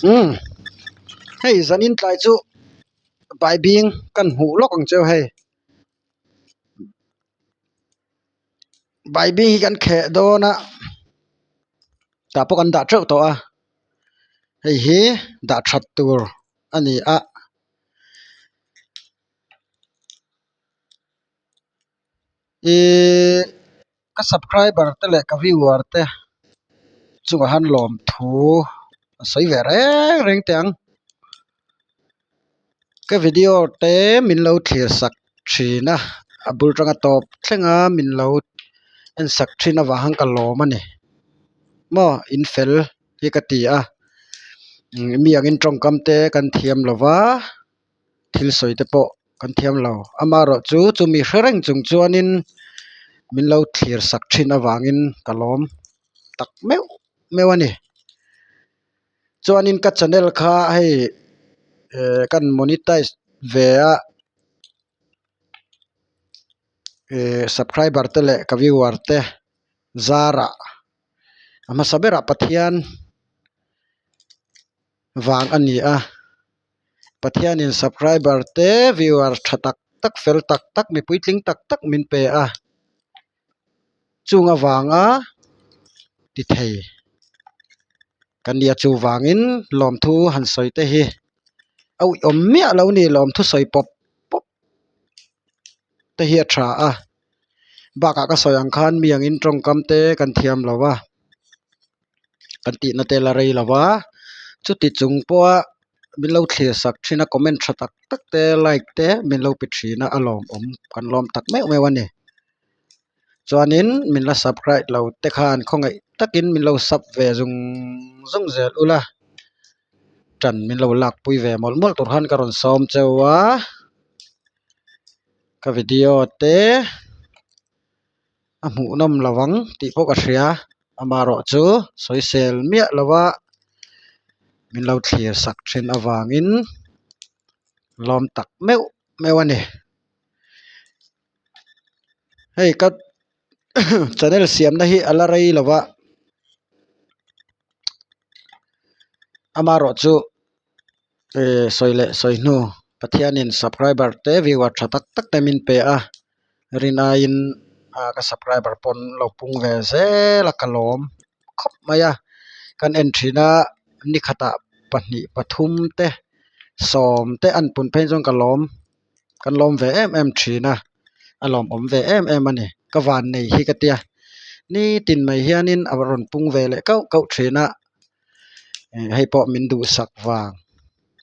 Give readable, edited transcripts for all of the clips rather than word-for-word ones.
Hey zanin tlai chu bai bing kan hu lok ang cheu hey bai bing hi kan khe do na ta po kan da treu to a hei hi da that tur ani a e ka subscriber te le ka viewer te chunga han lom thu soi ve reng teng cái video te min lo thlir sak thina abul tanga top thlenga min lo en sak thina wa hang ka lom ani mo in fel hi ka ti a mi ang in trong kam te kan thiam lova thil soi te po kan thiam lo amaro chu chumi hrengreng chung chuanin min lo thlir sak thin awangin kalom tak meu ani chuanin ka channel kha hei kan monetize ve a subscriber te le ka viewer te zara ama sabera pathian wang ani a pathian in subscriber te viewer thatak tak fel tak tak mi puitling tak tak min pe a chunga wanga ti thei kan dia chu wangin lom thu han soi te hi au om mia lo ni lom thu soi pop pop te hi tha a baka ka soyang khan miang in trong kam te kan thiam lawa kan ti na te la rei lawa chu ti chung po min lo thlir sak thina comment thatak tak te like te min lo pi thina alom om kan lom tak meu ani chuanin min la subscribe lo te khan khongai takin min lo sub ve zung zung zel ula tran min lo lak pui ve mol mol tur han karon som chewa ka video te amu nom lawang ti pok a hria amaro chu soisel mia lawa min lo thlir sak thin awangin lom tak meu ani hei ka channel siam na hi ala rei lawa amaro chu soile soihnu pathianin subscriber te viewer thatak tak te min pe a rina in ka subscriber pon lo pung ve se la kalom khop maya kan entry na ni khata pahni pathum te som te an pun pen jong kan lom ve em thina alom om ve em ani ka van nei hi ka tia ni tin mai hianin aron pung ve le kau thina hei po min du sak wang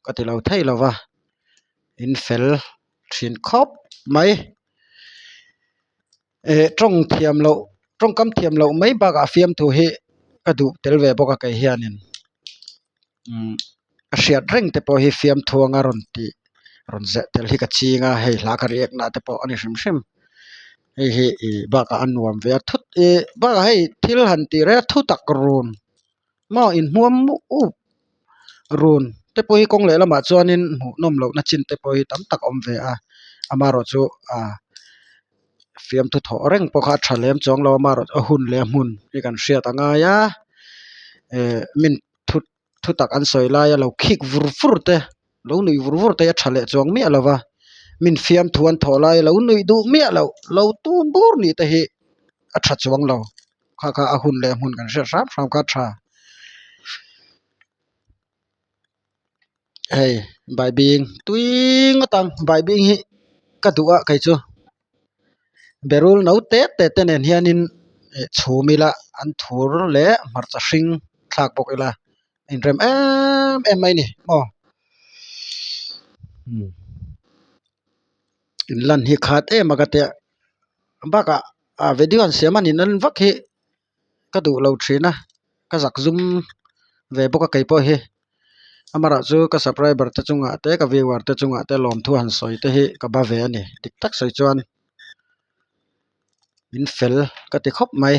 ka ti lo thei lova in fel thin khop mai trong thiam lo trong kam thiam lo mai ba ga fiam thu hi ka du tel ve boka kai hianin a hriat reng te po hi fiam thuanga ron ze tel hi ka chinga hei hla ka riak na te po ani hrim hei ba ka anuam ve thut ba ka hei thil han ti re thu tak run ma in huam u run te po hi kong le lama chuanin mu nom lo na chin te po hi tam tak om ve a amaro chu fiam thu tho reng po kha thalem chong lo amaro hun le mun hi kan hriat anga ya min thu tak an soi la ya lo khik vur vur te lo nui vur vur te thale chong mi alawa min fiam thuan thola lo nui du mi lo tu bur ni te hi a tha chuang lo kha a hun le mun kan hriat ram ka tha hey bai bing tuing tang bai bing hi ka duwa kai chu berul no te nen hianin chhumila an thur le marcha hring thlak bok ila in rem em mai ni mo in lan hi khat magate baka video an siaman in an vak hi ka du lo thina ka zak zum ve boka kai po hi amara chu ka subscriber te chunga te ka viewer te chunga te lom thu han soi te hi ka ba ve ani tik tak soi chuan in fel ka ti khop mai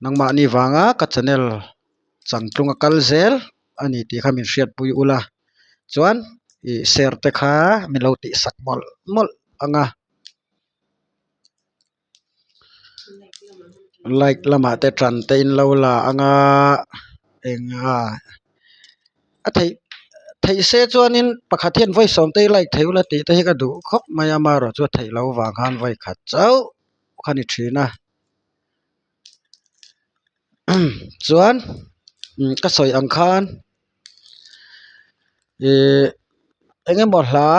nangma ni wanga ka channel changtlunga kalzel ani ti khamin hriat pui ula chuan share te kha min lo ti sak mol mol anga like lama te tran te in lo la anga eng a thei se chuanin pakhat hian voi som te like theula ti te hi ka du khop mai ama ro chu thei lo wang han voi khat chau khani thina chuan ka soi ang khan engemaw hla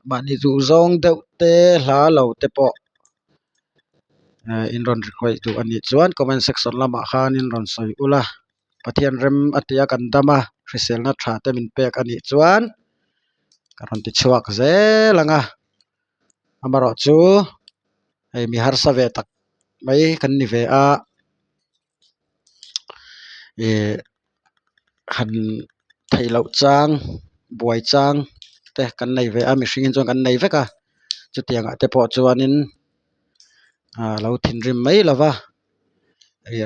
mani zu zawng deuh te hla lo te pawh in ron requai tu ani chuan comment section lamah khan in ron soi ula pathian rem atia kan dama hriselna tha te min pek ani chuan ka ron ti chuak zelanga amaro chu hei mi har sa ve tak mai kan ni ve a han thei lo chang buai chang te kan nei ve a mi hringin chuan kan nei veka chu tianga te pawh chuanin lo thin rim mai lova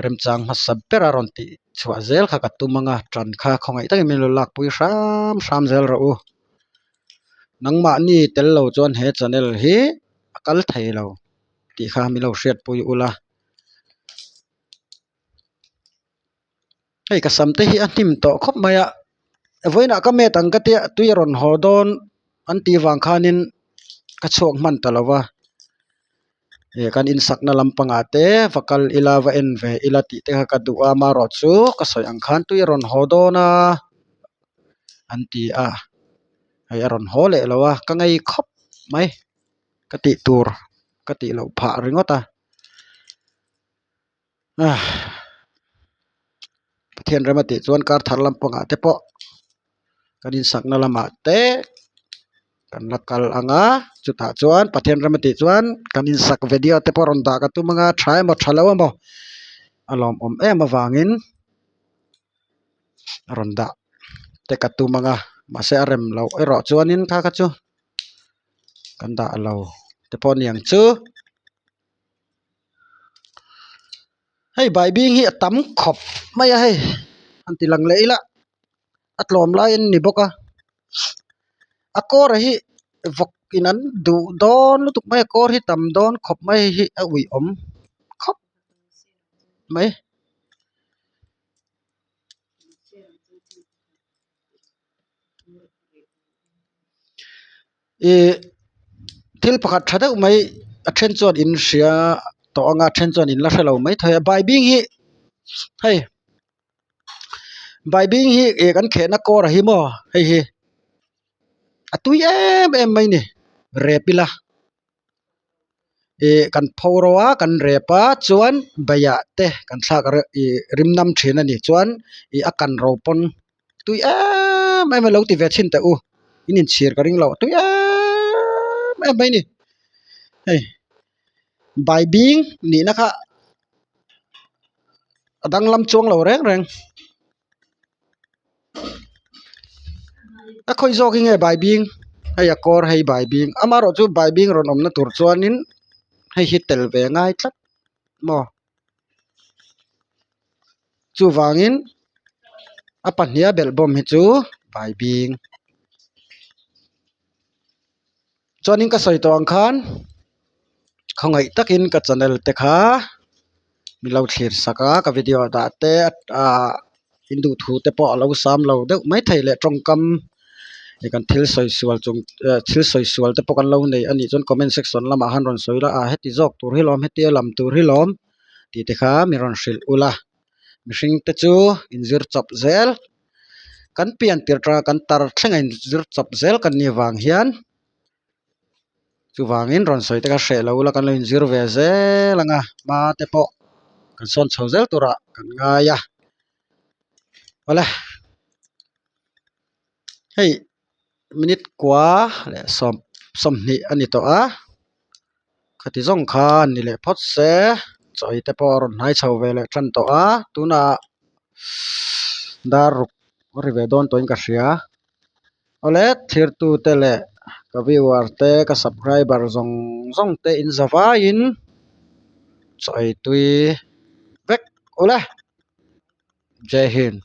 rem chang ma sab pera ron ti chhuah zel kha ka tumanga tran kha khongai takin min lo lak pui hram hram zel ro u nangmah ni tel lo chuan he channel hi akal thei lo ti kha mi lo hriat pui ula hei ka sam te hi a hnim tawh khop mai a voina ka me tang ka tia tui ron hodon an ti wang khanin ka chhuak man talawa kan in sakna lampanga te vakal ilawa en ve ilati te ka du ama ro chu ka soi ang khan tui ron hodona an ti a hei a ron hole lowa ka ngei khop mai ka ti tur ka ti lo pha ringota pathian remati chuan kar thar lampanga te pawh kan in sakna lama te kan lakal anga chuta chuan pathian remati chuan kan in sak video te pawh ron dah ka tumanga thai mo thalo mo alom om em awangin ron dah te ka tumanga mase arem lo ero chuanin kha chu kan dah lo te pawh niang chu hei bai bing hi atam khop mai a hei anti lang leila atlom lai an ni boka akor hi vok in an du don lutuk mai akor hi tam don khop mai hi a ui om khop mai thil pakhat thada mai a then chuan in hria to anga then chuan in la hrelo mai thoya bai bing hi hei bai bing hi kan khena kor hi mo hei hi atui em mai ni repila kan phorowa kan repa chuan baya te kan thak rimnam thin ani chuan akan ro pon tui em lo ti ve thin te u inin chhir ka ring lo tui em mai ni hei bai bing ni na kha adang lam chuang lo reng reng a khoi joking e bai bing hei akor hei bai bing amaro chu bai bing ron om na tur chuanin hei hi tel ve ngai tlat mo chu wangin a pahnia bel bom hi chu bai bing chuanin ka soi tawng khan khongai takin ka channel te kha milo thlir saka ka video da te hindu thu te pawh lo sam lo deuh mai thei le tongkam kan thil soi sual chung thil soi sual te pawh kan lo nei ani chuan comment section lama han ron soila heti jok tur hi lom heti lam tur hi lom ti te kha mi ron hril ula mihring te chu in zir chop zel kan pian tir tra kan tar thlenga in zir chop zel kan ni wang hian chu wangin ron soi te ka hre lo la kan lo in zir ve zelanga ma te pawh kan son chho zel tura kan ngaia wala hei minute kwa le som hnih ani to a khati zong khan ni le phot se choi te pawh ron hnai chho ve le than to a tuna dar ruk ri ve don toin ka hria ole thir tu te le ka viewer te ka subscriber zong zong te in zawa in choi tui vek ula jai hind